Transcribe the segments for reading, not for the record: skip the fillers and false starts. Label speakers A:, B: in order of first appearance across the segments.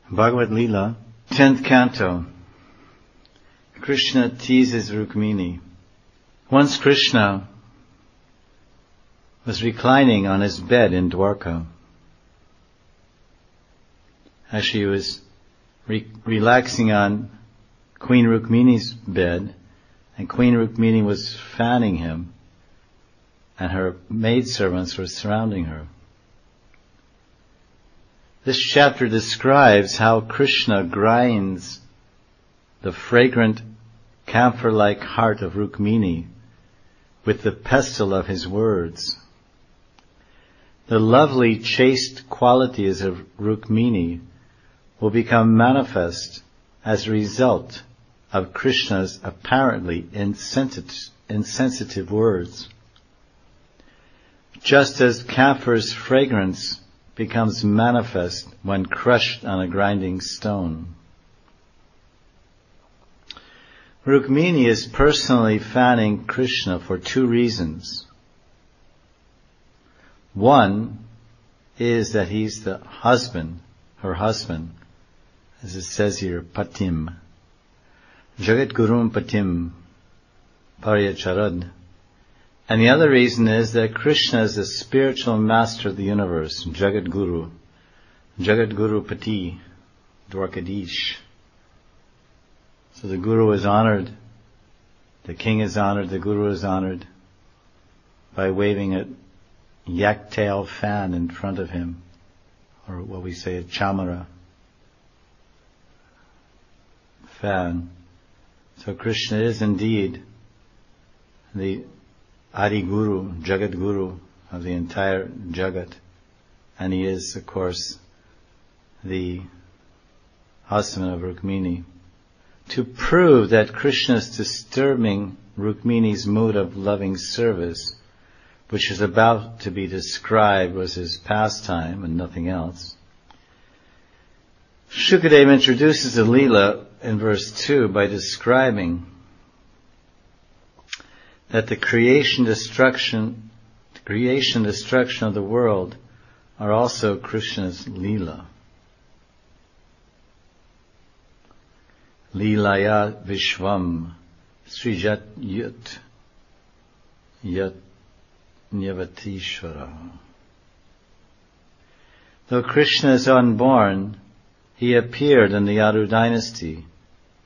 A: Bhagavad Lila, 10th Canto. Krsna teases Rukmini. Once Krishna was reclining on his bed in Dwarka. Actually, he was relaxing on Queen Rukmini's bed, and Queen Rukmini was fanning him, and her maidservants were surrounding her. This chapter describes how Krishna grinds the fragrant camphor-like heart of Rukmini with the pestle of his words. The lovely, chaste qualities of Rukmini will become manifest as a result of Krishna's apparently insensitive words. Just as camphor's fragrance becomes manifest when crushed on a grinding stone. Rukmini is personally fanning Krishna for two reasons. One is that he's the husband, her husband, as it says here, patim. Jagat Gurum patim paryacharad. And the other reason is that Krishna is the spiritual master of the universe, Jagat Guru Pati, Dwarkadish. So the Guru is honored, the king is honored, the Guru is honored by waving a yak-tail fan in front of him, or what we say a chamara fan. So Krishna is indeed the Adi Guru, Jagat Guru of the entire Jagat. And he is, of course, the husband of Rukmini. To prove that Krishna is disturbing Rukmini's mood of loving service, which is about to be described, was his pastime and nothing else, Shukadeva introduces the Leela in verse 2 by describing that the creation destruction of the world are also Krishna's Leela. Leelaya Vishvam Srijat Yat Nyavatishvara. Though Krishna is unborn, he appeared in the Yadu dynasty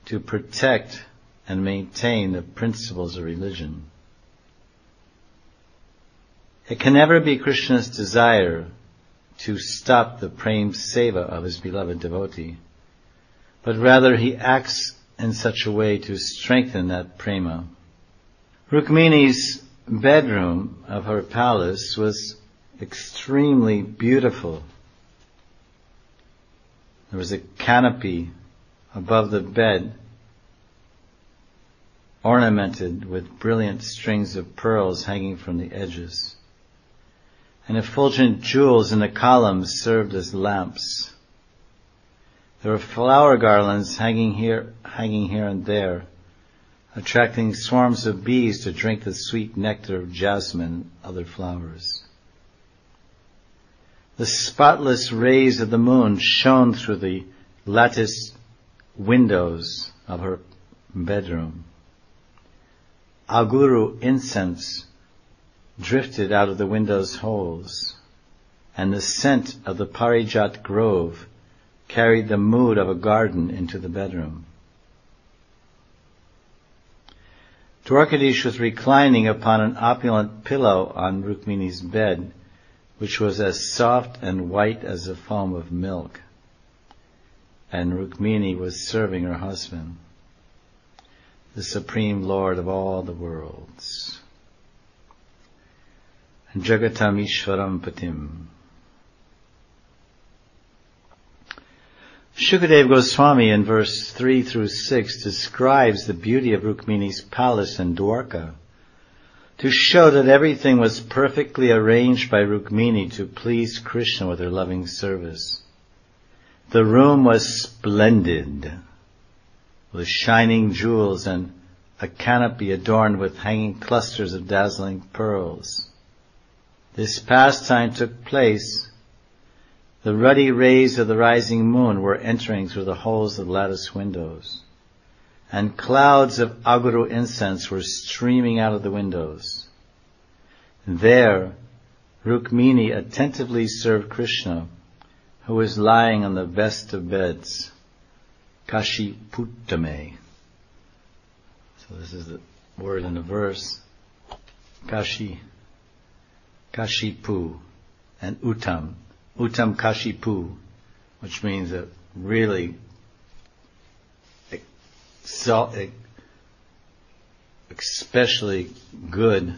A: to protect and maintain the principles of religion. It can never be Krishna's desire to stop the prem seva of his beloved devotee, but rather he acts in such a way to strengthen that prema. Rukmini's bedroom of her palace was extremely beautiful. There was a canopy above the bed, ornamented with brilliant strings of pearls hanging from the edges, and effulgent jewels in the columns served as lamps. There were flower garlands hanging here and there, attracting swarms of bees to drink the sweet nectar of jasmine and other flowers. The spotless rays of the moon shone through the latticed windows of her bedroom. Aguru incense drifted out of the window's holes, and the scent of the Parijat grove carried the mood of a garden into the bedroom. Dwarkadish was reclining upon an opulent pillow on Rukmini's bed, which was as soft and white as the foam of milk, and Rukmini was serving her husband, the Supreme Lord of all the worlds. Jagatam Ishvaram Patim. Shukadeva Goswami in verse 3 through 6 describes the beauty of Rukmini's palace in Dwarka to show that everything was perfectly arranged by Rukmini to please Krishna with her loving service. The room was splendid, with shining jewels and a canopy adorned with hanging clusters of dazzling pearls. This pastime took place The ruddy rays of the rising moon were entering through the holes of the lattice windows, and clouds of aguru incense were streaming out of the windows. There, Rukmini attentively served Krishna, who was lying on the best of beds, Kashiputtame. So this is the word in the verse, Kashipu, and Uttam Kashipu, which means a really especially good,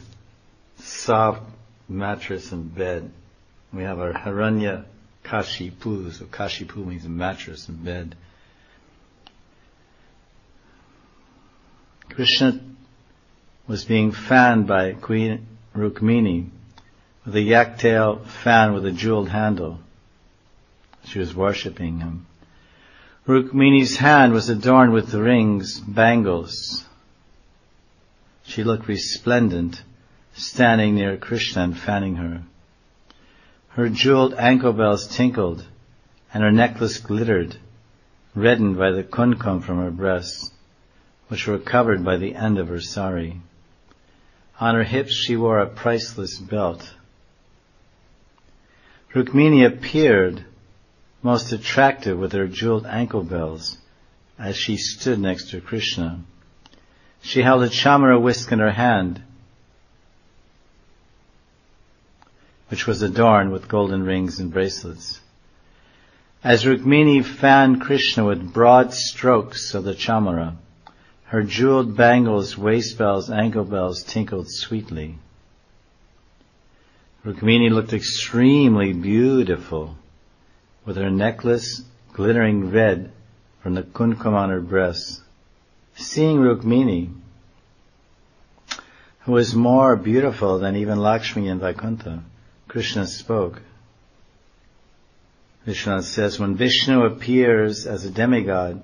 A: soft mattress and bed. We have our Haranya Kashipu, so Kashipu means a mattress and bed. Krishna was being fanned by Queen Rukmini with a yak-tail fan with a jeweled handle. She was worshipping him. Rukmini's hand was adorned with rings, bangles. She looked resplendent, standing near Krishna and fanning her. Her jeweled ankle bells tinkled, and her necklace glittered, reddened by the kumkum from her breasts, which were covered by the end of her sari. On her hips she wore a priceless belt. Rukmini appeared most attractive with her jeweled ankle bells as she stood next to Krishna. She held a chamara whisk in her hand, which was adorned with golden rings and bracelets. As Rukmini fanned Krishna with broad strokes of the chamara, her jeweled bangles, waist bells, ankle bells tinkled sweetly. Rukmini looked extremely beautiful, with her necklace glittering red from the kumkum on her breasts. Seeing Rukmini, who was more beautiful than even Lakshmi and Vaikuntha, Krishna spoke. Vishwanath says, when Vishnu appears as a demigod,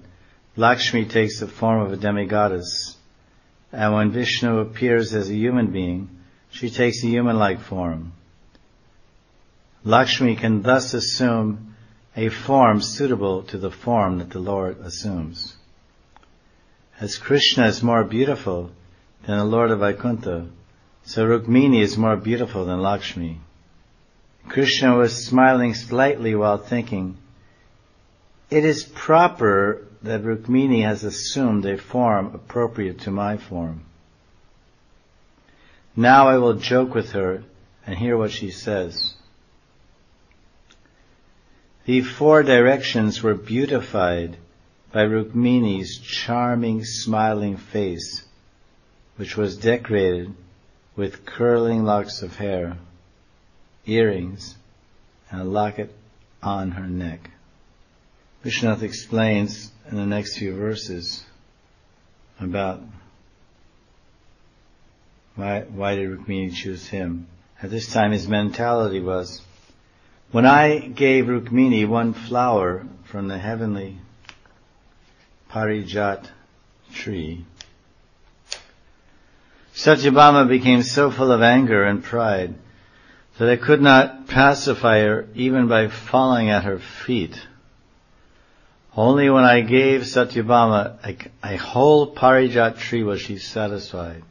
A: Lakshmi takes the form of a demigoddess. And when Vishnu appears as a human being, she takes a human-like form. Lakshmi can thus assume a form suitable to the form that the Lord assumes. As Krishna is more beautiful than the Lord of Vaikuntha, so Rukmini is more beautiful than Lakshmi. Krishna was smiling slightly while thinking, it is proper that Rukmini has assumed a form appropriate to my form. Now I will joke with her and hear what she says. The four directions were beautified by Rukmini's charming, smiling face, which was decorated with curling locks of hair, earrings, and a locket on her neck. Vishwanath explains in the next few verses about why did Rukmini choose him. At this time his mentality was, when I gave Rukmini one flower from the heavenly Parijat tree, Satyabhama became so full of anger and pride that I could not pacify her even by falling at her feet. Only when I gave Satyabhama a whole Parijat tree was she satisfied.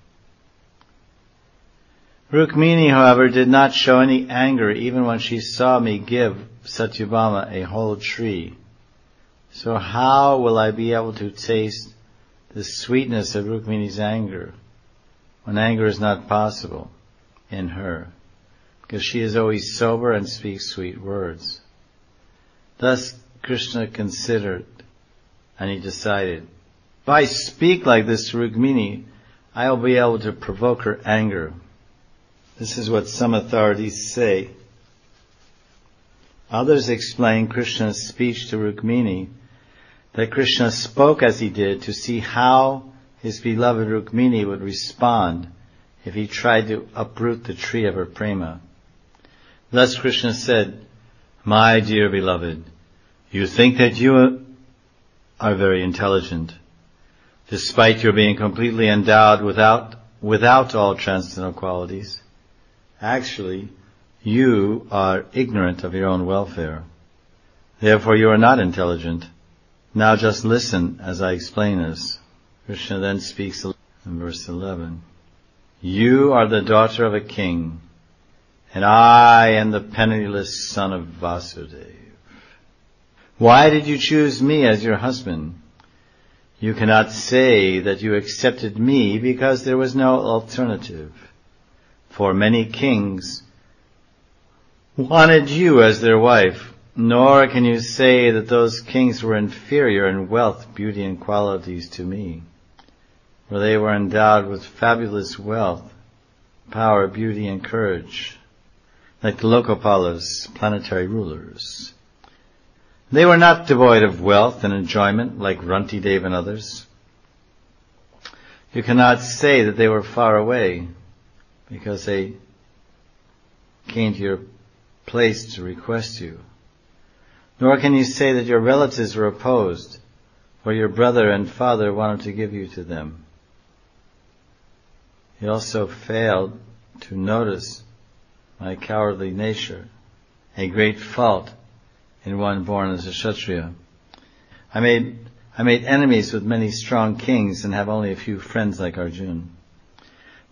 A: Rukmini, however, did not show any anger even when she saw me give Satyabhama a whole tree. So how will I be able to taste the sweetness of Rukmini's anger when anger is not possible in her? Because she is always sober and speaks sweet words. Thus Krishna considered, and he decided, if I speak like this to Rukmini, I will be able to provoke her anger. This is what some authorities say. Others explain Krishna's speech to Rukmini, that Krishna spoke as he did to see how his beloved Rukmini would respond if he tried to uproot the tree of her prema. Thus Krishna said, my dear beloved, you think that you are very intelligent, despite your being completely endowed without all transcendental qualities. Actually, you are ignorant of your own welfare. Therefore you are not intelligent. Now just listen as I explain this. Krishna then speaks in verse 11. You are the daughter of a king, and I am the penniless son of Vasudeva. Why did you choose me as your husband? You cannot say that you accepted me because there was no alternative. For many kings wanted you as their wife, nor can you say that those kings were inferior in wealth, beauty, and qualities to me, for they were endowed with fabulous wealth, power, beauty, and courage, like the Lokopalas, planetary rulers. They were not devoid of wealth and enjoyment like Runtidev and others. You cannot say that they were far away because they came to your place to request you. Nor can you say that your relatives were opposed, for your brother and father wanted to give you to them. You also failed to notice my cowardly nature, a great fault in one born as a Kshatriya. I made enemies with many strong kings and have only a few friends like Arjuna.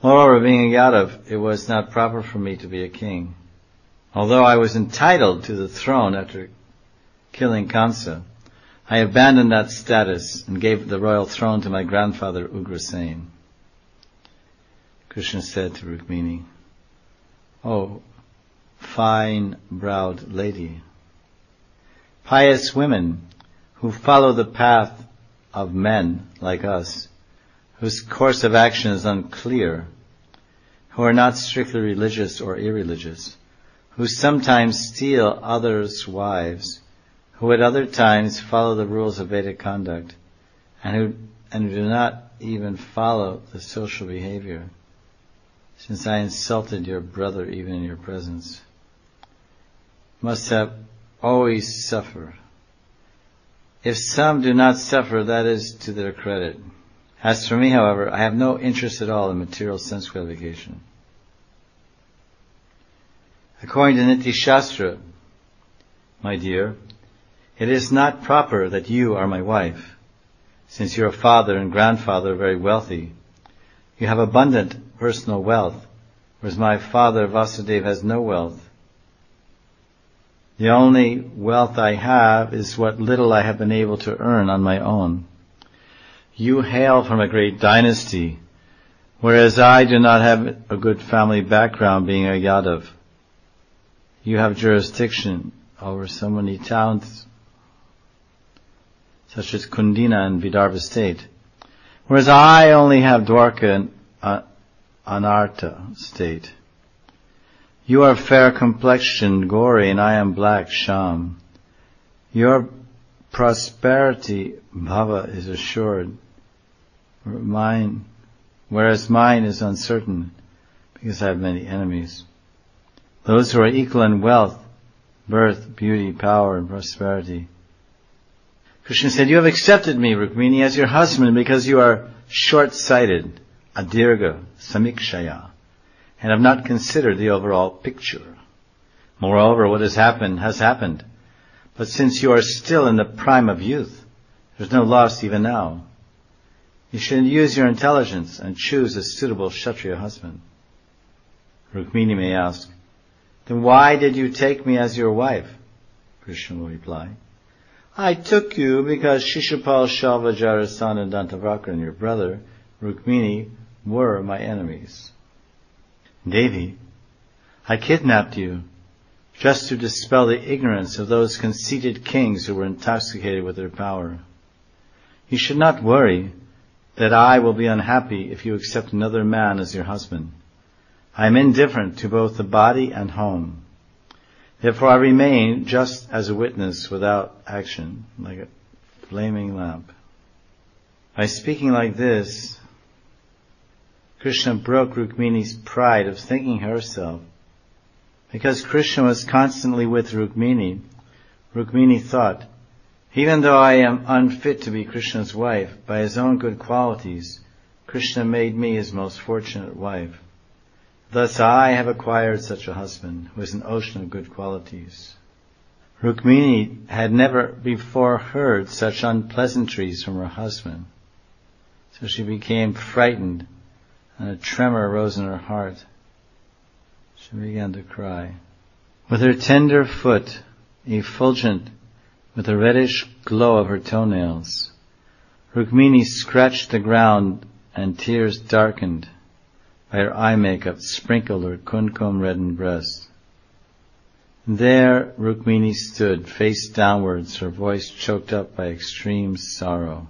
A: Moreover, being a Yadav, it was not proper for me to be a king. Although I was entitled to the throne after killing Kamsa, I abandoned that status and gave the royal throne to my grandfather Ugrasen. Krishna said to Rukmini, "Oh, fine-browed lady, pious women who follow the path of men like us, whose course of action is unclear, who are not strictly religious or irreligious, who sometimes steal others' wives, who at other times follow the rules of Vedic conduct, and who do not even follow the social behavior, since I insulted your brother even in your presence, must have always suffer. If some do not suffer, that is to their credit. As for me, however, I have no interest at all in material sense gratification. According to Niti Shastra, my dear, it is not proper that you are my wife, since your father and grandfather are very wealthy. You have abundant personal wealth, whereas my father Vasudeva has no wealth. The only wealth I have is what little I have been able to earn on my own. You hail from a great dynasty, whereas I do not have a good family background being a Yadav. You have jurisdiction over so many towns, such as Kundina and Vidarbha state, whereas I only have Dwarka and Anarta state. You are fair-complexioned, Gauri, and I am black, Sham. Your prosperity, Bhava, is assured, whereas mine is uncertain, because I have many enemies. Those who are equal in wealth, birth, beauty, power, and prosperity. Krishna said, you have accepted me, Rukmini, as your husband because you are short-sighted, adirga, samikshaya, and have not considered the overall picture. Moreover, what has happened. But since you are still in the prime of youth, there's no loss even now. You should use your intelligence and choose a suitable Kshatriya husband. Rukmini may ask, then why did you take me as your wife? Krishna will reply, I took you because Shishupal, Shalva, Jarasandha, and Dantavakra and your brother, Rukmini, were my enemies. Devi, I kidnapped you just to dispel the ignorance of those conceited kings who were intoxicated with their power. You should not worry that I will be unhappy if you accept another man as your husband. I am indifferent to both the body and home. Therefore I remain just as a witness without action, like a flaming lamp. By speaking like this, Krishna broke Rukmini's pride of thinking herself. Because Krishna was constantly with Rukmini, Rukmini thought, even though I am unfit to be Krishna's wife, by his own good qualities, Krishna made me his most fortunate wife. Thus I have acquired such a husband, who is an ocean of good qualities. Rukmini had never before heard such unpleasantries from her husband, so she became frightened, and a tremor arose in her heart. She began to cry. With her tender foot, effulgent with the reddish glow of her toenails, Rukmini scratched the ground, and tears darkened by her eye makeup sprinkled her kumkum-reddened breast. There Rukmini stood, face downwards, her voice choked up by extreme sorrow.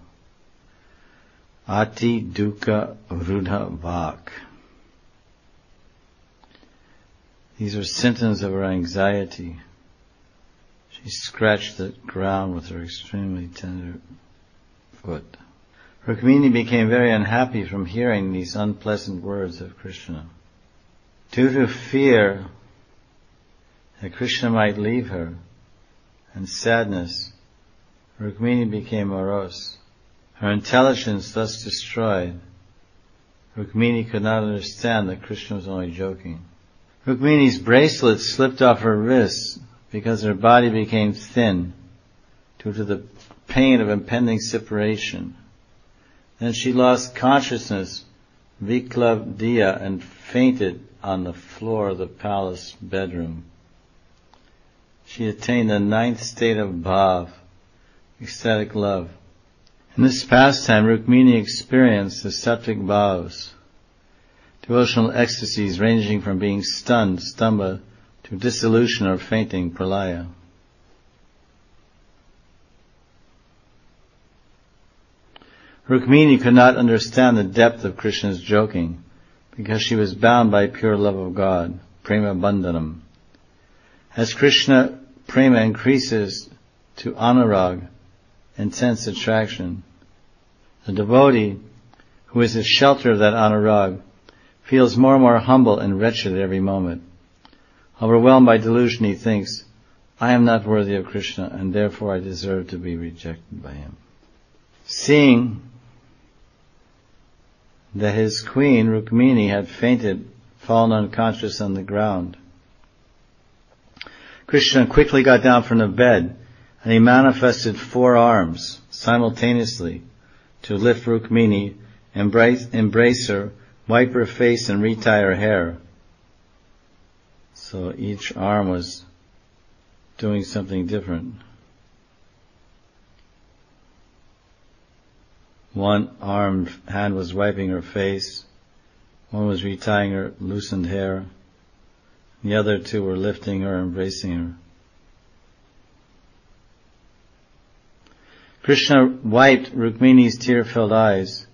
A: Ati dukkha rudha vak. These are symptoms of her anxiety. She scratched the ground with her extremely tender foot. Rukmini became very unhappy from hearing these unpleasant words of Krishna. Due to fear that Krishna might leave her, and sadness, Rukmini became morose. Her intelligence thus destroyed, Rukmini could not understand that Krishna was only joking. Rukmini's bracelet slipped off her wrists because her body became thin due to the pain of impending separation. Then she lost consciousness, viklavdiya, and fainted on the floor of the palace bedroom. She attained the 9th state of bhav, ecstatic love. In this pastime, Rukmini experienced the sattvic bhavs, devotional ecstasies ranging from being stunned, stamba, to dissolution or fainting, pralaya. Rukmini could not understand the depth of Krishna's joking because she was bound by pure love of God, prema bandhanam. As Krishna prema increases to anurag, intense attraction, the devotee, who is the shelter of that anurag, feels more and more humble and wretched at every moment. Overwhelmed by delusion, he thinks, I am not worthy of Krishna, and therefore I deserve to be rejected by him. Seeing that his queen, Rukmini, had fainted, fallen unconscious on the ground, Krishna quickly got down from the bed, and he manifested 4 arms simultaneously to lift Rukmini, embrace her, wipe her face, and retie her hair. So each arm was doing something different. One hand was wiping her face, one was retying her loosened hair, the other 2 were lifting her, embracing her. Krishna wiped Rukmini's tear-filled eyes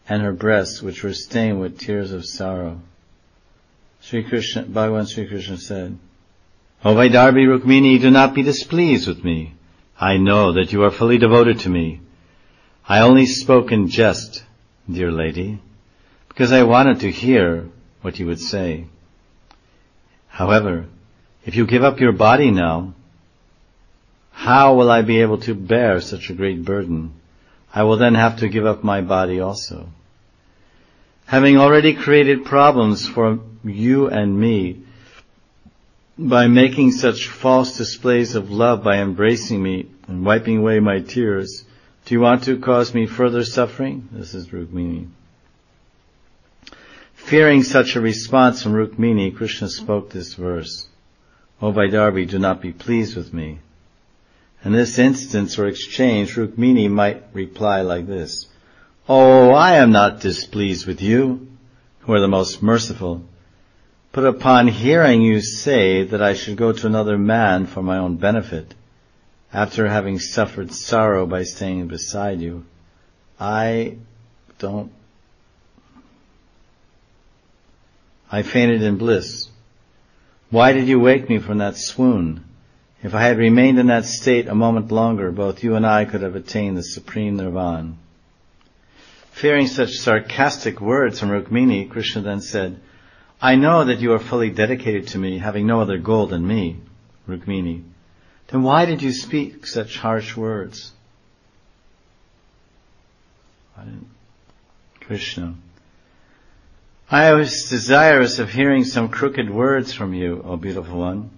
A: and her breasts, which were stained with tears of sorrow. Bhagavan Sri Krishna said, O Vaidarbhi Rukmini, do not be displeased with me. I know that you are fully devoted to me. I only spoke in jest, dear lady, because I wanted to hear what you would say. However, if you give up your body now, how will I be able to bear such a great burden? I will then have to give up my body also. Having already created problems for you and me by making such false displays of love by embracing me and wiping away my tears, do you want to cause me further suffering? This is Rukmini. Fearing such a response from Rukmini, Krishna spoke this verse, O Vaidarbhi, do not be pleased with me. In this instance or exchange, Rukmini might reply like this, Oh, I am not displeased with you, who are the most merciful, but upon hearing you say that I should go to another man for my own benefit, after having suffered sorrow by staying beside you, I fainted in bliss. Why did you wake me from that swoon? If I had remained in that state a moment longer, both you and I could have attained the supreme nirvana. Fearing such sarcastic words from Rukmini, Krishna then said, I know that you are fully dedicated to me, having no other goal than me, Rukmini. Then why did you speak such harsh words? Krishna, I was desirous of hearing some crooked words from you, O beautiful one.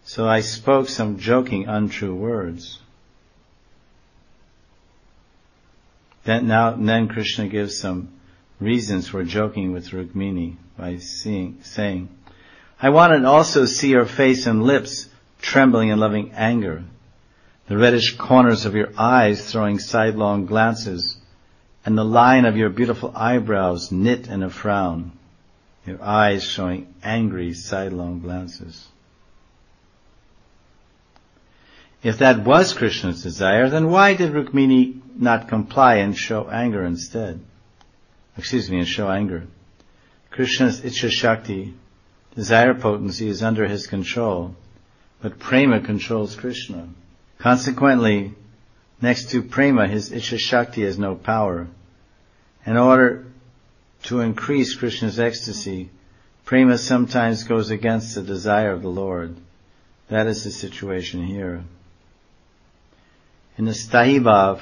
A: So I spoke some joking, untrue words. Then Krishna gives some reasons for joking with Rukmini by saying, I wanted also to see your face and lips trembling in loving anger, the reddish corners of your eyes throwing sidelong glances, and the line of your beautiful eyebrows knit in a frown, your eyes showing angry sidelong glances. If that was Krishna's desire, then why did Rukmini not comply and show anger instead? And show anger. Krishna's Ichcha Shakti, desire potency, is under his control, but prema controls Krishna. Consequently, next to prema, his Ichcha Shakti has no power. In order to increase Krishna's ecstasy, prema sometimes goes against the desire of the Lord. That is the situation here. In the Stahibhav,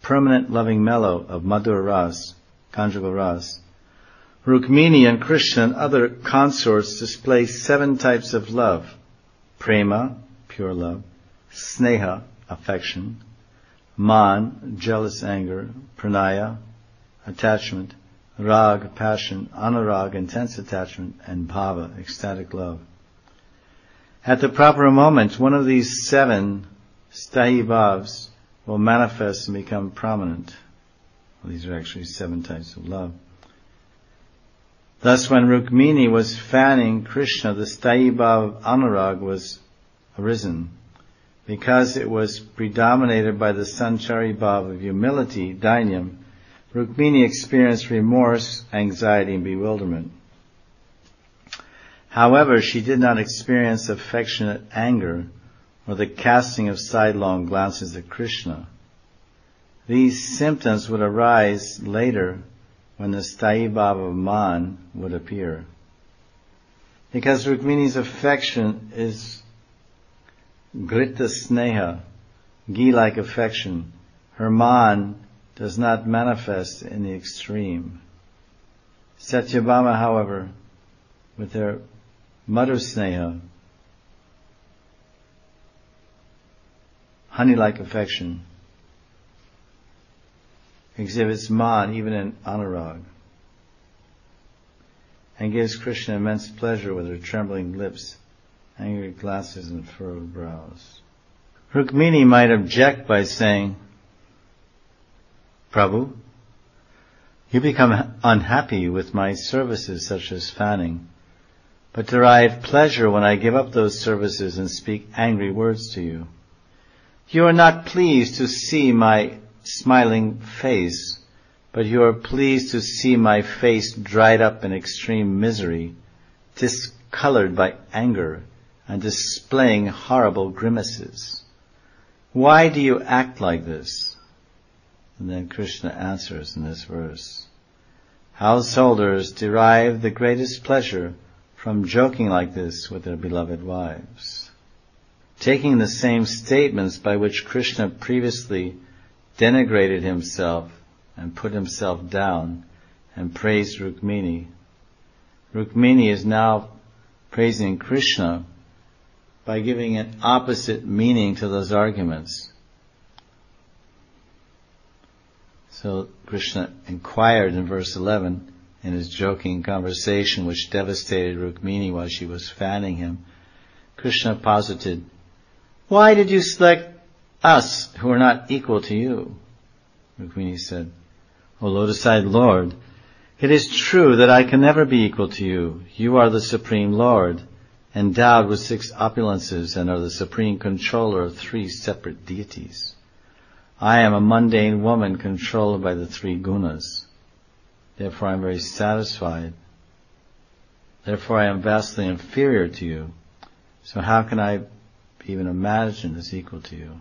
A: permanent loving mellow of Madhura Ras, conjugal ras, Rukmini and Krishna and other consorts display 7 types of love: prema, pure love; sneha, affection; man, jealous anger; pranaya, attachment; rag, passion; anurag, intense attachment; and bhava, ecstatic love. At the proper moment, one of these 7 stahibhavs will manifest and become prominent. Well, these are actually 7 types of love. Thus, when Rukmini was fanning Krishna, the stahibhav anurag was arisen. Because it was predominated by the sanchari bhav of humility, dainyam, Rukmini experienced remorse, anxiety, and bewilderment. However, she did not experience affectionate anger or the casting of sidelong glances at Krishna. These symptoms would arise later when the stahibhav of man would appear. Because Rukmini's affection is grita sneha, ghee-like affection, her man does not manifest in the extreme. Satyabhama, however, with her madhu sneha, honey-like affection, exhibits man even in anurag, and gives Krishna immense pleasure with her trembling lips, angry glances, and furrowed brows. Rukmini might object by saying, Prabhu, you become unhappy with my services such as fanning, but derive pleasure when I give up those services and speak angry words to you. You are not pleased to see my smiling face, but you are pleased to see my face dried up in extreme misery, discolored by anger, and displaying horrible grimaces. Why do you act like this? And then Krishna answers in this verse, householders derive the greatest pleasure from joking like this with their beloved wives. Taking the same statements by which Krishna previously denigrated himself and put himself down and praised Rukmini, Rukmini is now praising Krishna by giving an opposite meaning to those arguments. So Krishna inquired in verse 11 in his joking conversation which devastated Rukmini while she was fanning him. Krishna posited, why did you select us who are not equal to you? Rukmini said, O lotus-eyed Lord, it is true that I can never be equal to you. You are the Supreme Lord, endowed with 6 opulences, and are the supreme controller of 3 separate deities. I am a mundane woman controlled by the 3 gunas. Therefore I am very satisfied. Therefore I am vastly inferior to you. So how can I even imagine as equal to you?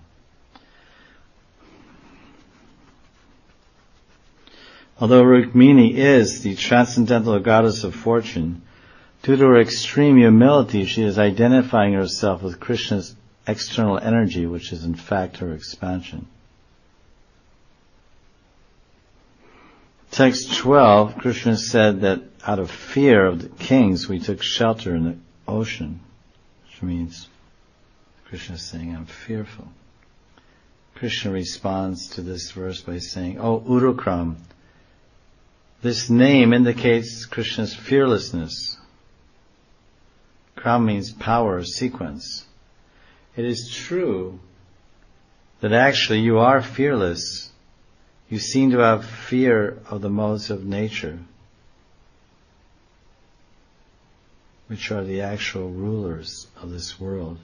A: Although Rukmini is the transcendental goddess of fortune, due to her extreme humility, she is identifying herself with Krishna's external energy, which is in fact her expansion. Text 12, Krishna said that out of fear of the kings we took shelter in the ocean, which means Krishna is saying, I'm fearful. Krishna responds to this verse by saying, "Oh Urukram, this name indicates Krishna's fearlessness." Kram means power or sequence. It is true that actually you are fearless. You seem to have fear of the modes of nature, which are the actual rulers of this world,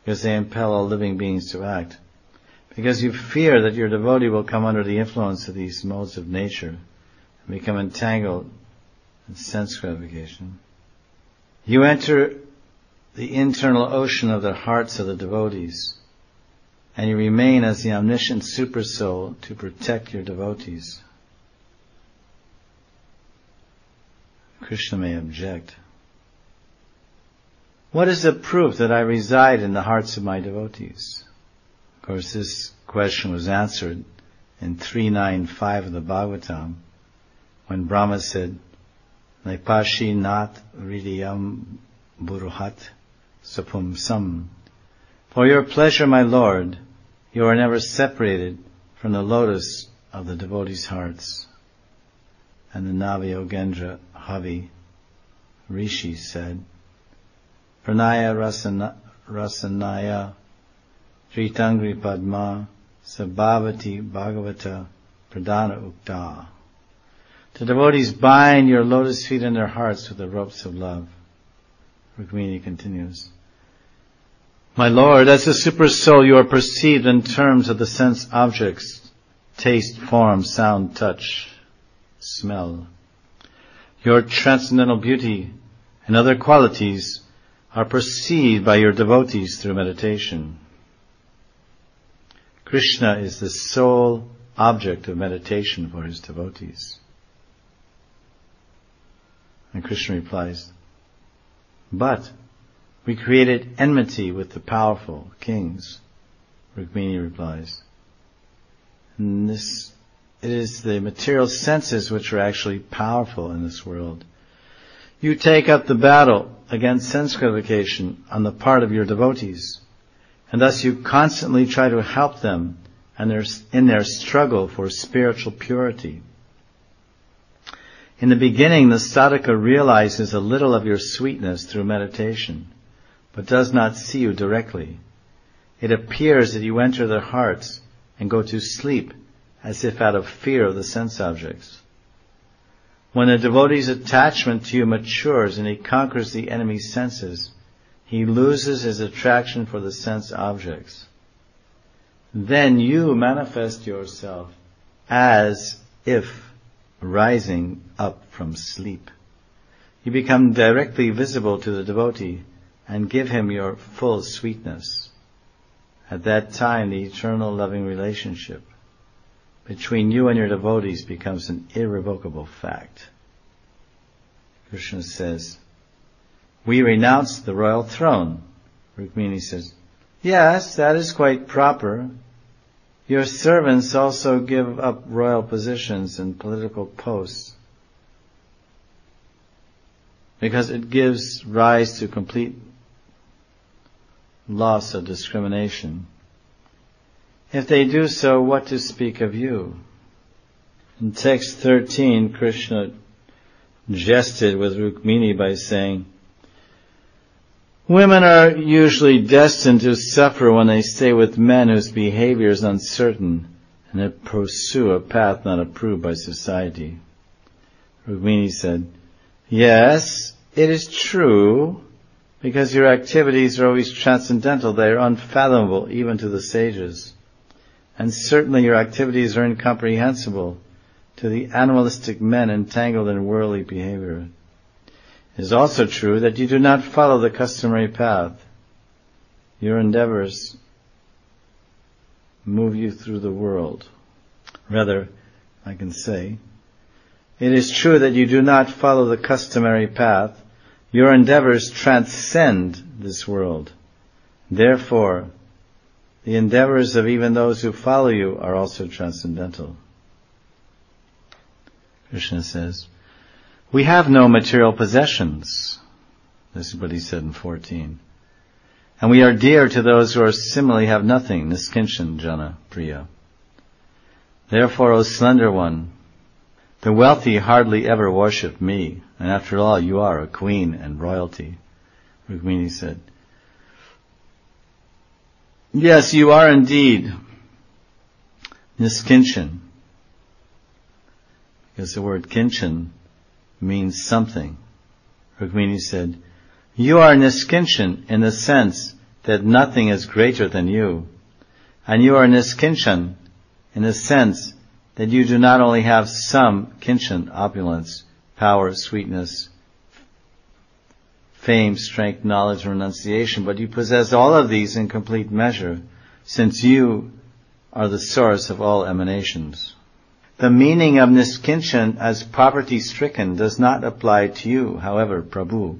A: because they impel all living beings to act. Because you fear that your devotee will come under the influence of these modes of nature and become entangled in sense gratification. You enter the internal ocean of the hearts of the devotees, and you remain as the omniscient supersoul to protect your devotees. Krishna may object. What is the proof that I reside in the hearts of my devotees? Of course, this question was answered in 395 of the Bhagavatam, when Brahma said, Naipashi nat hridayam buruhat sapumsam. For your pleasure, my Lord, you are never separated from the lotus of the devotees' hearts. And the Navi Havi Rishi said, Pranaya Rasanaya Tritangri Padma Sabhavati Bhagavata Pradana Ukta. The devotees bind your lotus feet in their hearts with the ropes of love. Rukmini continues, My Lord, as a super soul you are perceived in terms of the sense objects, taste, form, sound, touch, smell. Your transcendental beauty and other qualities are perceived by your devotees through meditation. Krishna is the sole object of meditation for his devotees. And Krishna replies, But we created enmity with the powerful kings. Rukmini replies, and it is the material senses which are actually powerful in this world. You take up the battle against sense gratification on the part of your devotees, and thus you constantly try to help them in their struggle for spiritual purity. In the beginning, the sadhaka realizes a little of your sweetness through meditation, but does not see you directly. It appears that you enter their hearts and go to sleep as if out of fear of the sense objects. When the devotee's attachment to you matures and he conquers the enemy's senses, he loses his attraction for the sense objects. Then you manifest yourself as if rising up from sleep. You become directly visible to the devotee and give him your full sweetness. At that time, the eternal loving relationship between you and your devotees becomes an irrevocable fact. Krishna says, We renounce the royal throne. Rukmini says, Yes, that is quite proper. Your servants also give up royal positions and political posts because it gives rise to complete loss of discrimination. If they do so, what to speak of you? In text 13, Krishna jested with Rukmini by saying, Women are usually destined to suffer when they stay with men whose behavior is uncertain and that pursue a path not approved by society. Rukmini said, Yes, it is true, because your activities are always transcendental. They are unfathomable even to the sages. And certainly your activities are incomprehensible to the animalistic men entangled in worldly behavior. It is also true that you do not follow the customary path. Your endeavors move you through the world. Rather, I can say, it is true that you do not follow the customary path. Your endeavors transcend this world. Therefore, the endeavors of even those who follow you are also transcendental. Krishna says, We have no material possessions. This is what he said in 14. And we are dear to those who are similarly have nothing, Niskinchan Jana Priya. Therefore, O slender one, the wealthy hardly ever worship me, and after all, you are a queen and royalty. Rukmini said, yes, you are indeed Niskinchan, because the word kinchan means something. Rukmini said, you are Niskinchan in the sense that nothing is greater than you, and you are Niskinchan in the sense that you do not only have some kinchan, opulence, power, sweetness, fame, strength, knowledge, renunciation, but you possess all of these in complete measure, since you are the source of all emanations. The meaning of Niskinchan as poverty-stricken does not apply to you, however, Prabhu,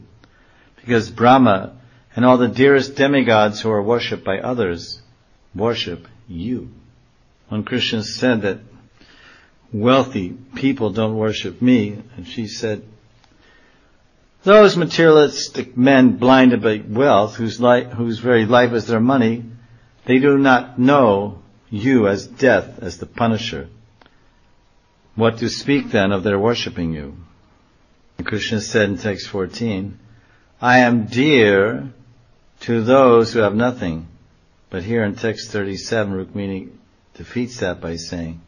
A: because Brahma and all the dearest demigods who are worshipped by others worship you. When Krishna said that wealthy people don't worship me, and she said, those materialistic men blinded by wealth, whose very life is their money, they do not know you as death, as the punisher. What to speak then of their worshipping you? And Krishna said in text 14, I am dear to those who have nothing. But here in text 37, Rukmini defeats that by saying,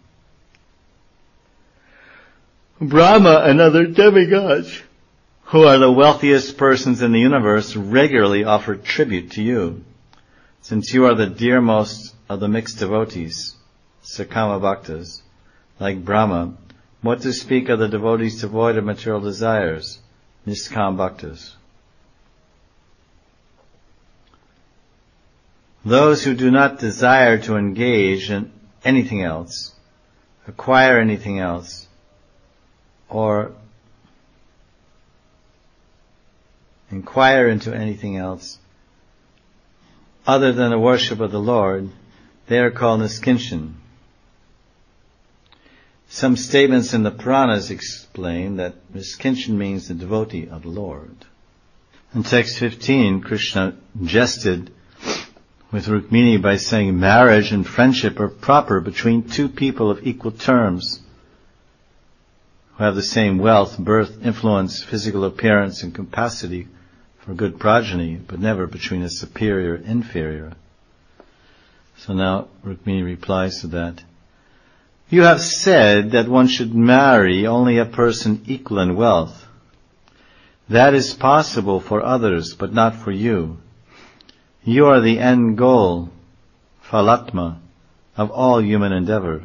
A: Brahma and other demigods, who are the wealthiest persons in the universe, regularly offer tribute to you, since you are the dearmost of the mixed devotees, Sakama Bhaktas, like Brahma. What to speak of the devotees devoid of material desires, Niskam Bhaktas? Those who do not desire to engage in anything else, acquire anything else, or inquire into anything else other than the worship of the Lord, they are called Niskinchan. Some statements in the Puranas explain that Niskinchan means the devotee of the Lord. In text 15, Krishna jested with Rukmini by saying marriage and friendship are proper between two people of equal terms who have the same wealth, birth, influence, physical appearance, and capacity for good progeny, but never between a superior and inferior. So now Rukmini replies to that. You have said that one should marry only a person equal in wealth. That is possible for others, but not for you. You are the end goal, Phalatma, of all human endeavor.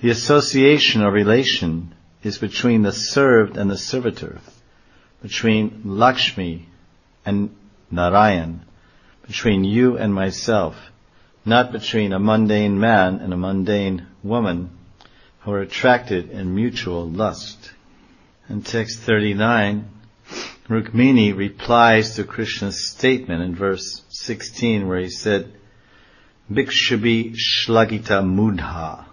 A: The association or relation is between the served and the servitor, between Lakshmi and Narayan, between you and myself, not between a mundane man and a mundane woman who are attracted in mutual lust. In text 39, Rukmini replies to Krishna's statement in verse 16 where he said, Bhikshubi shlagita mudha.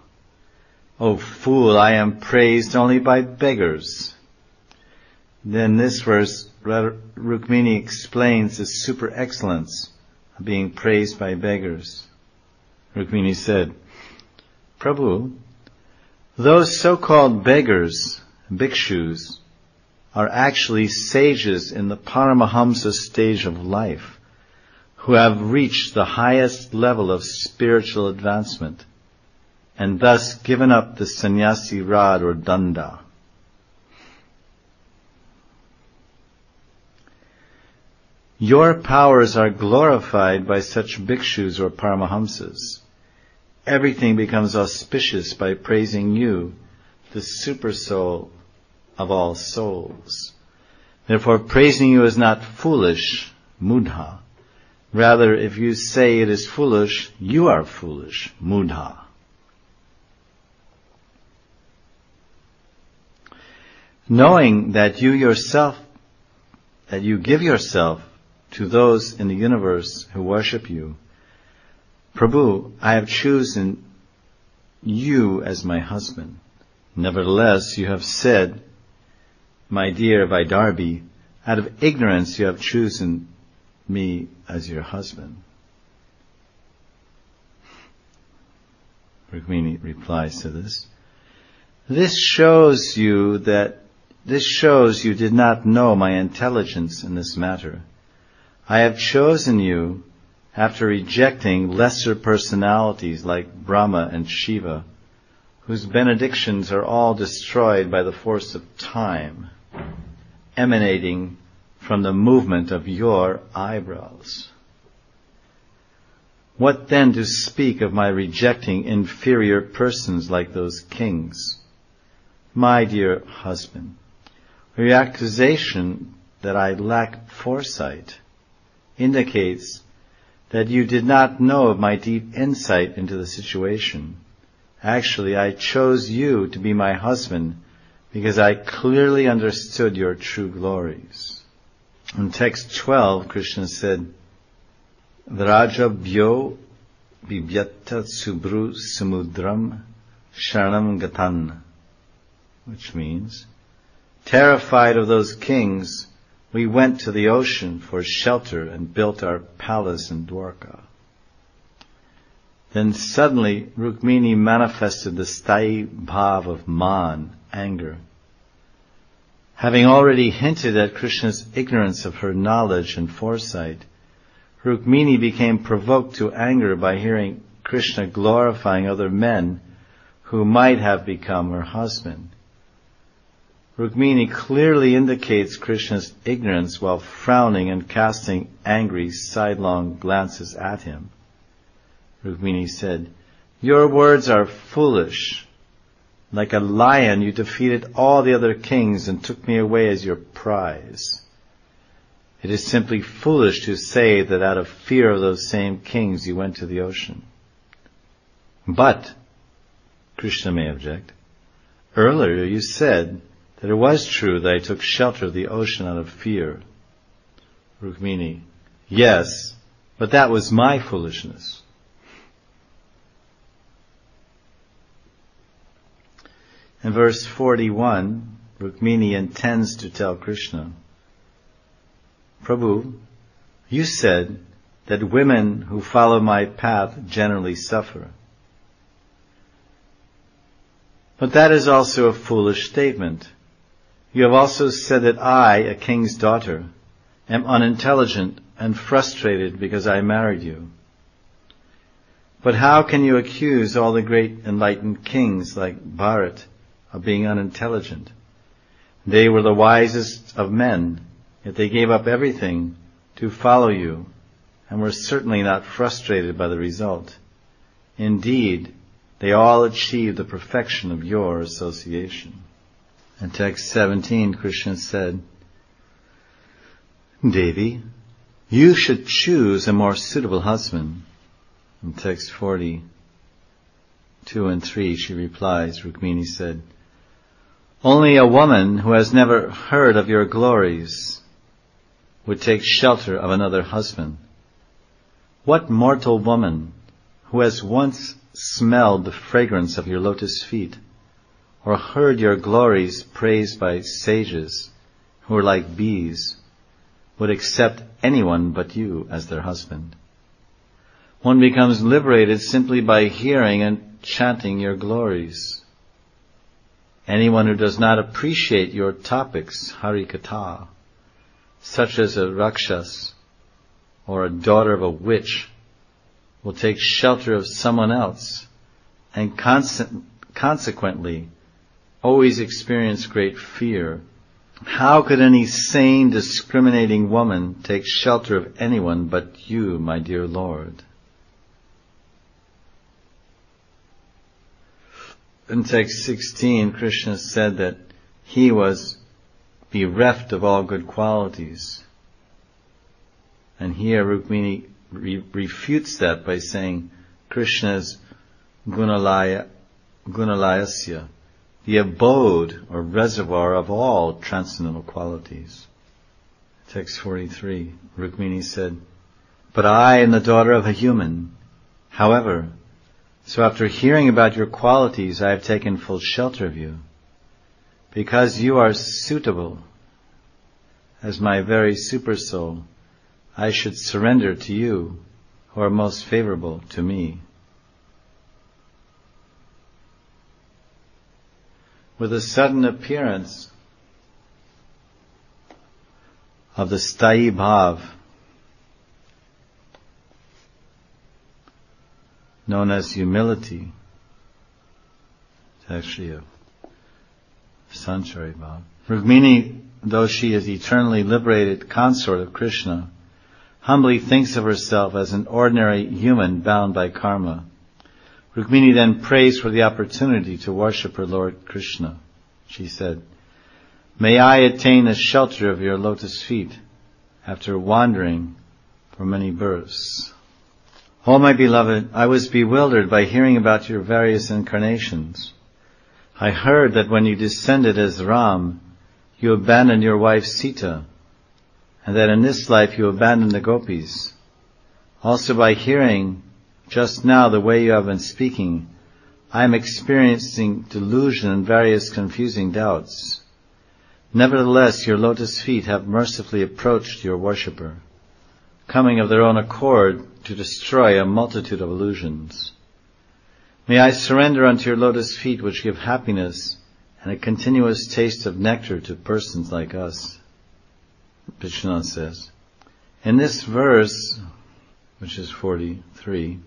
A: O fool, I am praised only by beggars. Then this verse, Rukmini explains the super excellence of being praised by beggars. Rukmini said, Prabhu, those so-called beggars, bhikshus, are actually sages in the Paramahamsa stage of life, who have reached the highest level of spiritual advancement, and thus given up the sannyasi rod or danda. Your powers are glorified by such bhikshus or paramahamsas. Everything becomes auspicious by praising you, the super soul of all souls. Therefore, praising you is not foolish, mudha. Rather, if you say it is foolish, you are foolish, mudha. Knowing that you give yourself to those in the universe who worship you, Prabhu, I have chosen you as my husband. Nevertheless, you have said, my dear Vaidarbhi, out of ignorance you have chosen me as your husband? Rukmini replies to this. This shows you did not know my intelligence in this matter. I have chosen you after rejecting lesser personalities like Brahma and Shiva, whose benedictions are all destroyed by the force of time, emanating from the movement of your eyebrows. What then to speak of my rejecting inferior persons like those kings? My dear husband, your accusation that I lack foresight indicates that you did not know of my deep insight into the situation. Actually, I chose you to be my husband because I clearly understood your true glories. In text 12, Krishna said, Vrajabhyo bibhyata subru samudram sharanam gatan, which means, terrified of those kings, we went to the ocean for shelter and built our palace in Dwarka. Then suddenly Rukmini manifested the sthayi bhav of man, anger. Having already hinted at Krishna's ignorance of her knowledge and foresight, Rukmini became provoked to anger by hearing Krishna glorifying other men who might have become her husband. Rukmini clearly indicates Krishna's ignorance while frowning and casting angry sidelong glances at him. Rukmini said, Your words are foolish. Like a lion, you defeated all the other kings and took me away as your prize. It is simply foolish to say that out of fear of those same kings you went to the ocean. But, Krishna may object, earlier you said that it was true that I took shelter of the ocean out of fear. Rukmini, yes, but that was my foolishness. In verse 41, Rukmini intends to tell Krishna, Prabhu, you said that women who follow my path generally suffer. But that is also a foolish statement. You have also said that I, a king's daughter, am unintelligent and frustrated because I married you. But how can you accuse all the great enlightened kings like Bharat of being unintelligent? They were the wisest of men, yet they gave up everything to follow you and were certainly not frustrated by the result. Indeed, they all achieved the perfection of your association. In text 17, Krishna said, Devi, you should choose a more suitable husband. In text 42 and 3, she replies, Rukmini said, Only a woman who has never heard of your glories would take shelter of another husband. What mortal woman who has once smelled the fragrance of your lotus feet or heard your glories praised by sages who are like bees would accept anyone but you as their husband? One becomes liberated simply by hearing and chanting your glories. Anyone who does not appreciate your topics, Harikatha, such as a Rakshas or a daughter of a witch, will take shelter of someone else and consequently always experience great fear. How could any sane, discriminating woman take shelter of anyone but you, my dear Lord? In text 16, Krishna said that he was bereft of all good qualities. And here Rukmini refutes that by saying Krishna's gunalayasya, the abode or reservoir of all transcendental qualities. Text 43, Rukmini said, But I am the daughter of a human. However, so after hearing about your qualities, I have taken full shelter of you. Because you are suitable as my very super soul, I should surrender to you, who are most favorable to me. With the sudden appearance of the Sthayi Bhav, known as humility, it's actually a Sanchari Bhav. Rukmini, though she is eternally liberated consort of Krishna, humbly thinks of herself as an ordinary human bound by karma. Rukmini then prays for the opportunity to worship her Lord Krishna. She said, "May I attain the shelter of your lotus feet after wandering for many births." Oh, my beloved, I was bewildered by hearing about your various incarnations. I heard that when you descended as Ram, you abandoned your wife Sita, and that in this life you abandoned the gopis. Also by hearing just now the way you have been speaking, I am experiencing delusion and various confusing doubts. Nevertheless, your lotus feet have mercifully approached your worshipper, coming of their own accord to destroy a multitude of illusions. May I surrender unto your lotus feet, which give happiness and a continuous taste of nectar to persons like us. Vishnu says, in this verse, which is 43,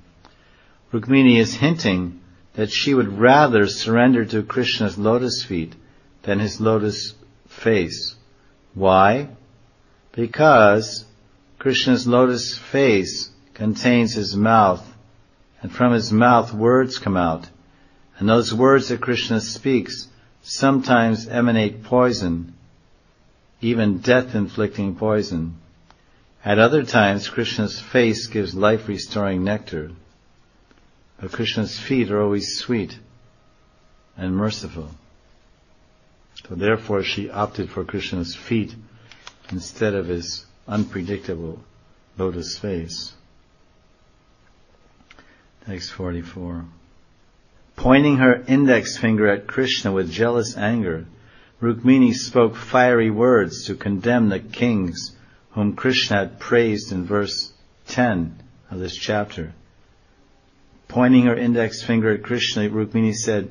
A: Rukmini is hinting that she would rather surrender to Krishna's lotus feet than his lotus face. Why? Because Krishna's lotus face contains his mouth, and from his mouth words come out, and those words that Krishna speaks sometimes emanate poison, even death-inflicting poison. At other times, Krishna's face gives life-restoring nectar, but Krishna's feet are always sweet and merciful. So therefore she opted for Krishna's feet instead of his unpredictable lotus face. Text 44. Pointing her index finger at Krishna with jealous anger, Rukmini spoke fiery words to condemn the kings whom Krishna had praised in verse 10 of this chapter. Pointing her index finger at Krishna, Rukmini said,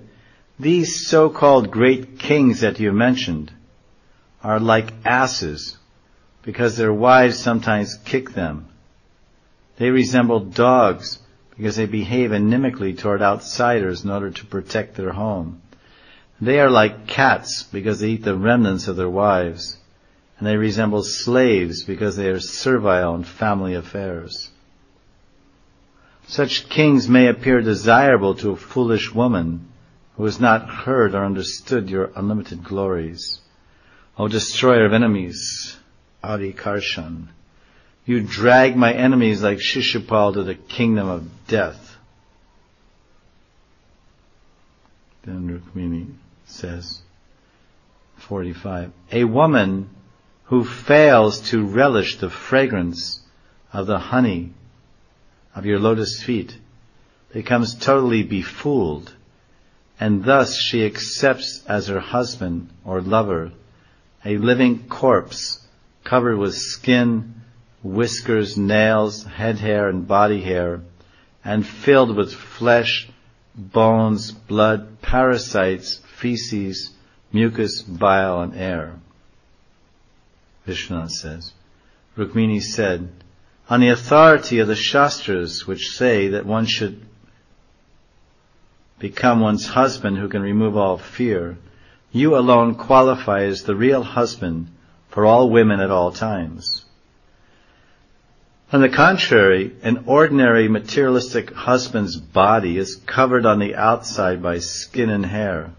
A: "These so-called great kings that you mentioned are like asses, because their wives sometimes kick them. They resemble dogs, because they behave inimically toward outsiders in order to protect their home. They are like cats, because they eat the remnants of their wives, and they resemble slaves, because they are servile in family affairs. Such kings may appear desirable to a foolish woman who has not heard or understood your unlimited glories. O destroyer of enemies, Adi Karshan, you drag my enemies like Shishupal to the kingdom of death." Then Rukmini says, 45, "A woman who fails to relish the fragrance of the honey of your lotus feet becomes totally befooled, and thus she accepts as her husband or lover a living corpse covered with skin, whiskers, nails, head hair, and body hair, and filled with flesh, bones, blood, parasites, feces, mucus, bile, and air." Vishnu says, Rukmini said, "On the authority of the Shastras, which say that one should become one's husband who can remove all fear, you alone qualify as the real husband for all women at all times. On the contrary, an ordinary materialistic husband's body is covered on the outside by skin and hair.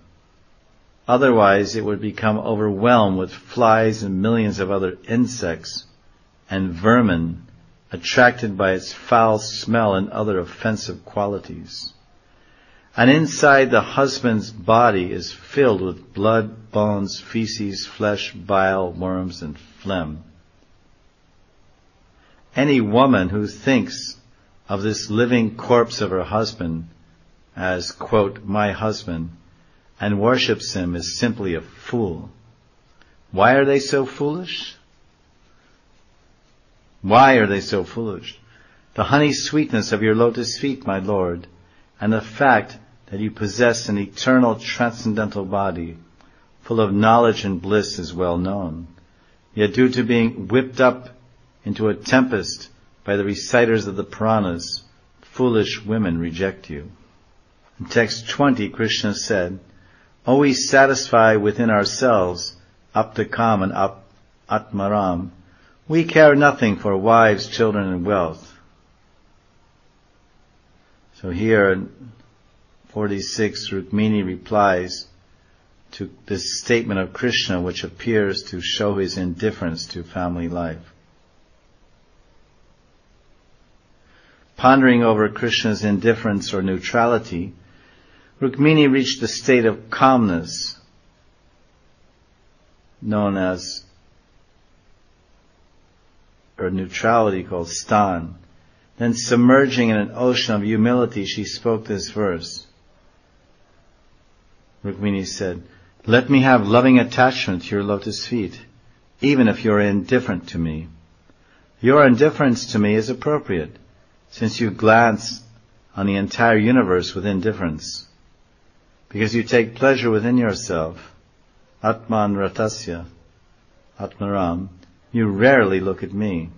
A: Otherwise, it would become overwhelmed with flies and millions of other insects and vermin attracted by its foul smell and other offensive qualities. And inside the husband's body is filled with blood, bones, feces, flesh, bile, worms, and phlegm. Any woman who thinks of this living corpse of her husband as, quote, my husband, and worships him is simply a fool. Why are they so foolish? Why are they so foolish? The honey sweetness of your lotus feet, my Lord, and the fact that you possess an eternal transcendental body, full of knowledge and bliss, is well known. Yet due to being whipped up into a tempest by the reciters of the Puranas, foolish women reject you. In text 20, Krishna said, always satisfy within ourselves, aptakam and atmaram. We care nothing for wives, children, and wealth. So here in 46, Rukmini replies to this statement of Krishna, which appears to show his indifference to family life. Pondering over Krishna's indifference or neutrality, Rukmini reached the state of calmness, known as, or neutrality called stan. Then submerging in an ocean of humility, she spoke this verse. Rukmini said, let me have loving attachment to your lotus feet, even if you are indifferent to me. Your indifference to me is appropriate, since you glance on the entire universe with indifference, because you take pleasure within yourself, Atman Ratasya, Atmaram, you rarely look at me.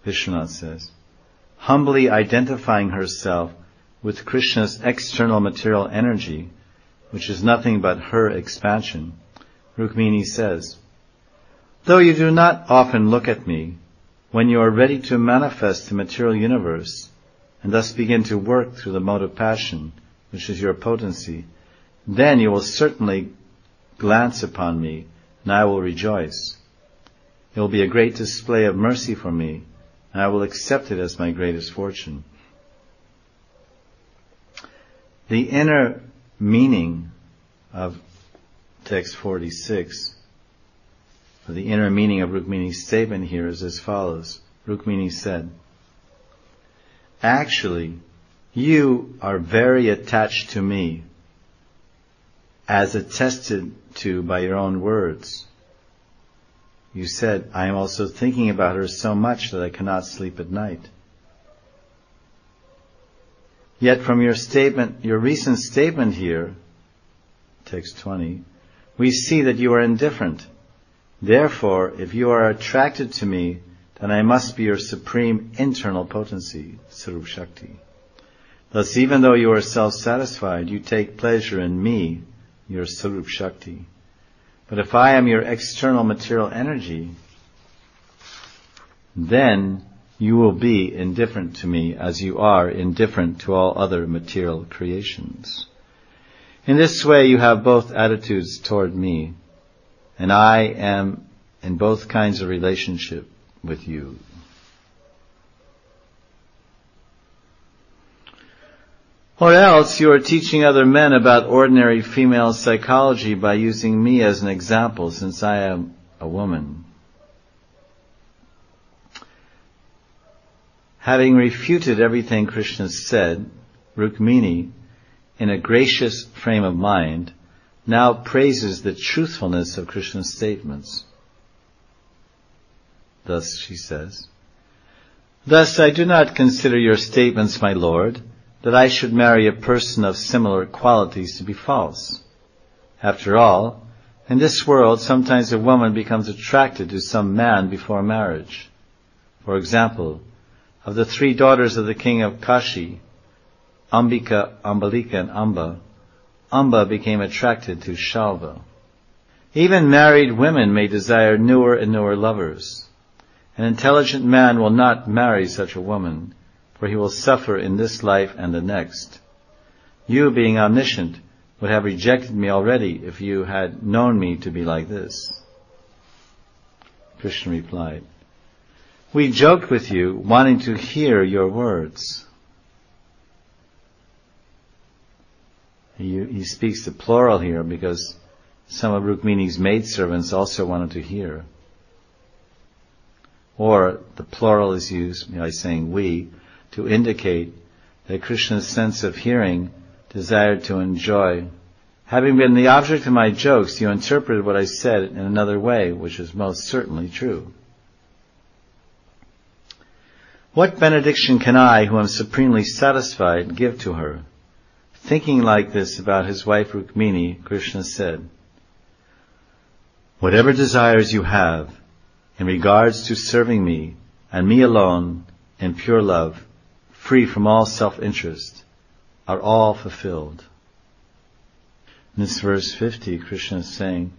A: Vishwanath says, humbly identifying herself with Krishna's external material energy, which is nothing but her expansion, Rukmini says, though you do not often look at me, when you are ready to manifest the material universe, and thus begin to work through the mode of passion, which is your potency, then you will certainly glance upon me, and I will rejoice. It will be a great display of mercy for me, and I will accept it as my greatest fortune. The inner meaning of text 46, or the inner meaning of Rukmini's statement here is as follows. Rukmini said, actually, you are very attached to me, as attested to by your own words. You said, I am also thinking about her so much that I cannot sleep at night. Yet from your statement, your recent statement here, text 20, we see that you are indifferent. Therefore, if you are attracted to me, then I must be your supreme internal potency, Sarup Shakti. Thus, even though you are self-satisfied, you take pleasure in me, your Sarup Shakti. But if I am your external material energy, then you will be indifferent to me as you are indifferent to all other material creations. In this way you have both attitudes toward me, and I am in both kinds of relationship with you. Or else you are teaching other men about ordinary female psychology by using me as an example, since I am a woman. Having refuted everything Krishna said, Rukmini, in a gracious frame of mind, now praises the truthfulness of Krishna's statements. Thus she says, thus I do not consider your statements, my Lord, that I should marry a person of similar qualities to be false. After all, in this world, sometimes a woman becomes attracted to some man before marriage. For example, of the 3 daughters of the king of Kashi, Ambika, Ambalika, and Amba became attracted to Shalva. Even married women may desire newer and newer lovers. An intelligent man will not marry such a woman, for he will suffer in this life and the next. You, being omniscient, would have rejected me already if you had known me to be like this. Krishna replied, we joked with you, wanting to hear your words. He speaks the plural here because some of Rukmini's maidservants also wanted to hear. Or the plural is used by saying we, to indicate that Krishna's sense of hearing desired to enjoy Having been the object of my jokes, you interpreted what I said in another way, which is most certainly true. What benediction can I, who am supremely satisfied, give to her? Thinking like this about his wife Rukmini, Krishna said, whatever desires you have in regards to serving me and me alone in pure love, free from all self-interest, are all fulfilled. In this verse 50, Krishna is saying,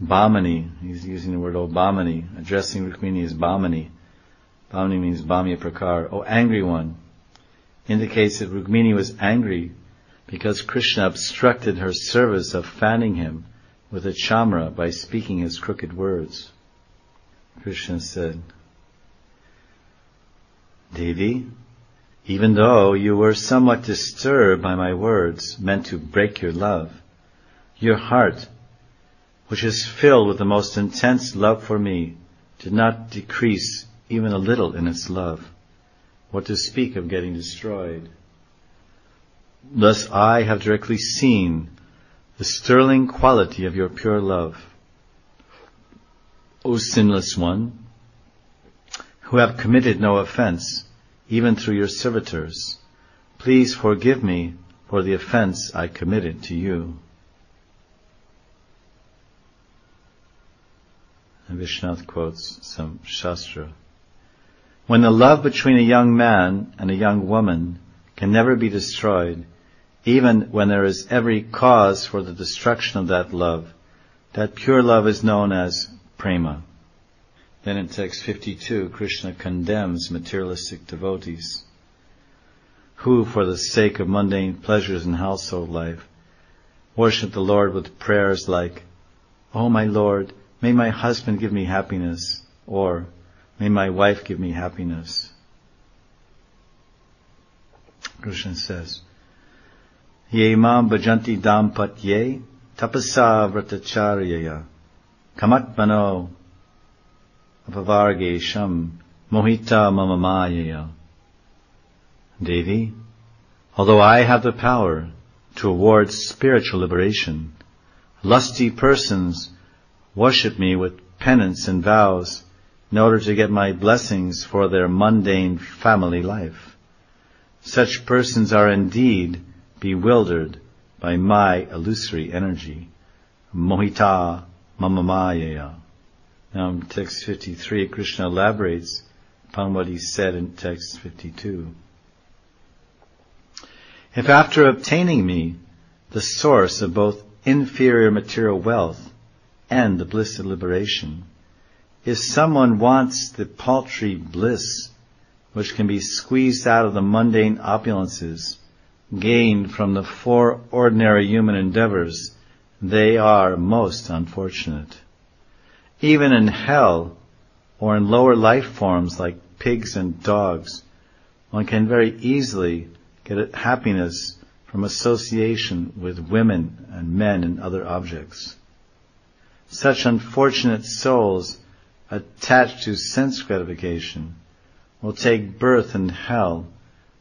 A: Bhamani, he's using the word O Bhamani, addressing Rukmini as Bhamani. Bhamani means Bhamya Prakar, O angry one, indicates that Rukmini was angry because Krishna obstructed her service of fanning him with a chamra by speaking his crooked words. Krishna said, Devi, even though you were somewhat disturbed by my words meant to break your love, your heart, which is filled with the most intense love for me, did not decrease even a little in its love. What to speak of getting destroyed? Thus I have directly seen the sterling quality of your pure love. O sinless one, who have committed no offense, even through your servitors, please forgive me for the offense I committed to you. And Vishnath quotes some Shastra. When the love between a young man and a young woman can never be destroyed, even when there is every cause for the destruction of that love, that pure love is known as prema. Then in text 52, Krishna condemns materialistic devotees who, for the sake of mundane pleasures in household life, worship the Lord with prayers like, "Oh my Lord, may my husband give me happiness," or "May my wife give me happiness." Krishna says, Ye mam bhajanti dampatye tapasa vratacharyaya kamatmano apavargesham mohita mamamayaya. Devi, although I have the power to award spiritual liberation, lusty persons worship me with penance and vows in order to get my blessings for their mundane family life. Such persons are indeed bewildered by my illusory energy. Mohita mamamaya. Now in text 53, Krishna elaborates upon what he said in text 52. If after obtaining me, the source of both inferior material wealth and the bliss of liberation, if someone wants the paltry bliss which can be squeezed out of the mundane opulences gained from the four ordinary human endeavors, they are most unfortunate. Even in hell, or in lower life forms like pigs and dogs, one can very easily get happiness from association with women and men and other objects. Such unfortunate souls attached to sense gratification will take birth in hell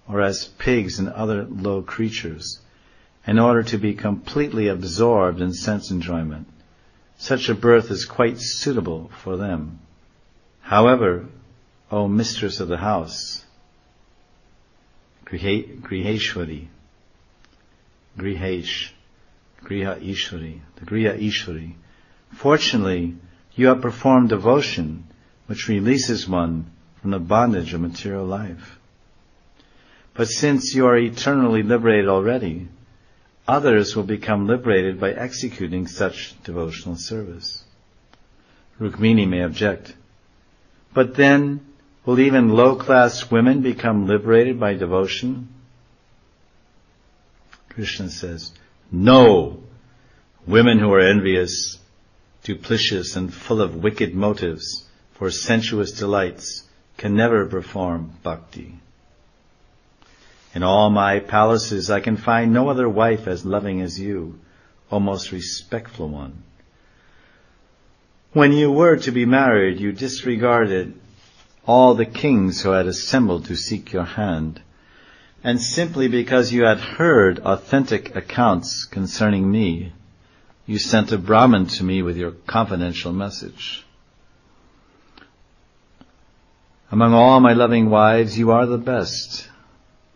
A: or as pigs and other low creatures in order to be completely absorbed in sense enjoyment. Such a birth is quite suitable for them. However, O mistress of the house, Griheshwari, Griha Ishwari, fortunately, you have performed devotion which releases one from the bondage of material life. But since you are eternally liberated already, others will become liberated by executing such devotional service. Rukmini may object, but then will even low-class women become liberated by devotion? Krishna says, no! Women who are envious, duplicitous, and full of wicked motives for sensuous delights can never perform bhakti. In all my palaces I can find no other wife as loving as you, O most respectful one. When you were to be married, you disregarded all the kings who had assembled to seek your hand, And simply because you had heard authentic accounts concerning me, you sent a Brahmin to me with your confidential message. Among all my loving wives, you are the best.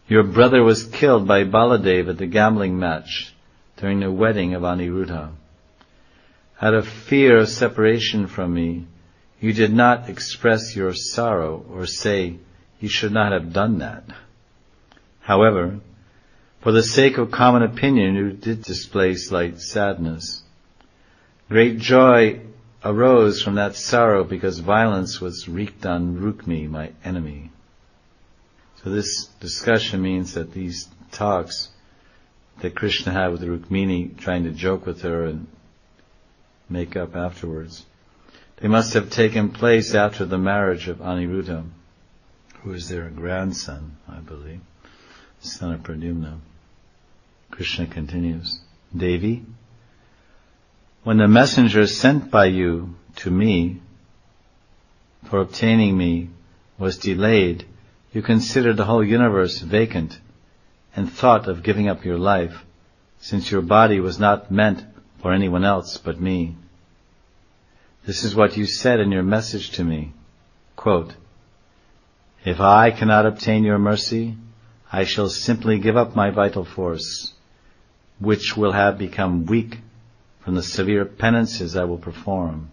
A: Your brother was killed by Baladev at the gambling match during the wedding of Aniruddha. Out of fear of separation from me, you did not express your sorrow or say, you should not have done that. However, for the sake of common opinion, you did display slight sadness. Great joy arose from that sorrow because violence was wreaked on Rukmini, my enemy. So this discussion means that these talks that Krishna had with Rukmini, trying to joke with her and make up afterwards, they must have taken place after the marriage of Aniruddha, who is their grandson, I believe, son of Pradyumna. Krishna continues, Devi, when the messenger sent by you to me for obtaining me was delayed, you considered the whole universe vacant and thought of giving up your life, since your body was not meant for anyone else but me. This is what you said in your message to me. Quote, if I cannot obtain your mercy, I shall simply give up my vital force, which will have become weak from the severe penances I will perform.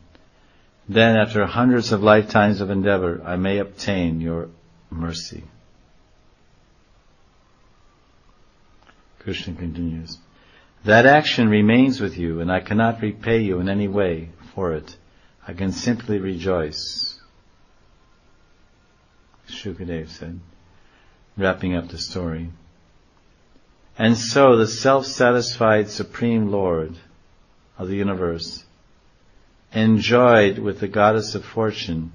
A: Then, after hundreds of lifetimes of endeavor, I may obtain your mercy. Krishna continues, that action remains with you, and I cannot repay you in any way for it. I can simply rejoice. Shukadev said, wrapping up the story. And so the self-satisfied Supreme Lord of the universe enjoyed with the goddess of fortune,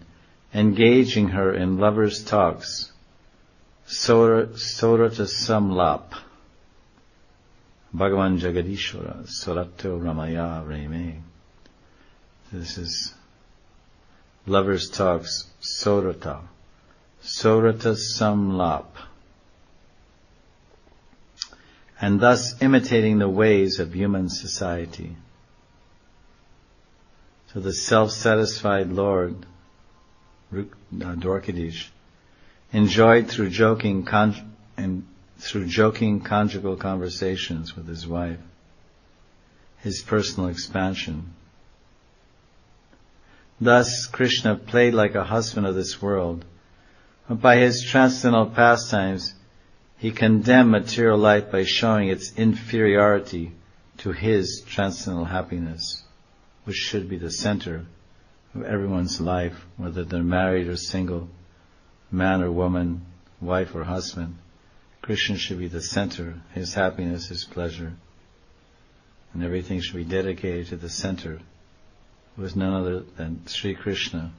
A: engaging her in lovers' talks, Sorata Samlap, Bhagavan Jagadishwara, Sorato Ramaya Reme. This is lovers' talks, Sorata Samlap, and thus imitating the ways of human society. So the self-satisfied Lord, Dwarkadish, enjoyed through joking conjugal conversations with his wife, his personal expansion. Thus, Krishna played like a husband of this world, but by his transcendental pastimes, he condemned material life by showing its inferiority to his transcendental happiness, which should be the center of everyone's life, whether they're married or single, man or woman, wife or husband. Krishna should be the center, his happiness, his pleasure, and everything should be dedicated to the center, who is none other than Sri Krishna.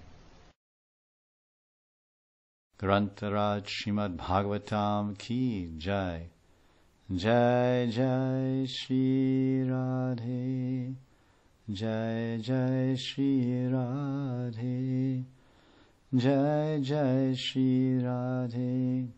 A: Grantaraj Srimad Bhagavatam ki jai. Jai Jai Shri Radhe. Jai Jai Shri Radhe. Jai Jai Shri Radhe.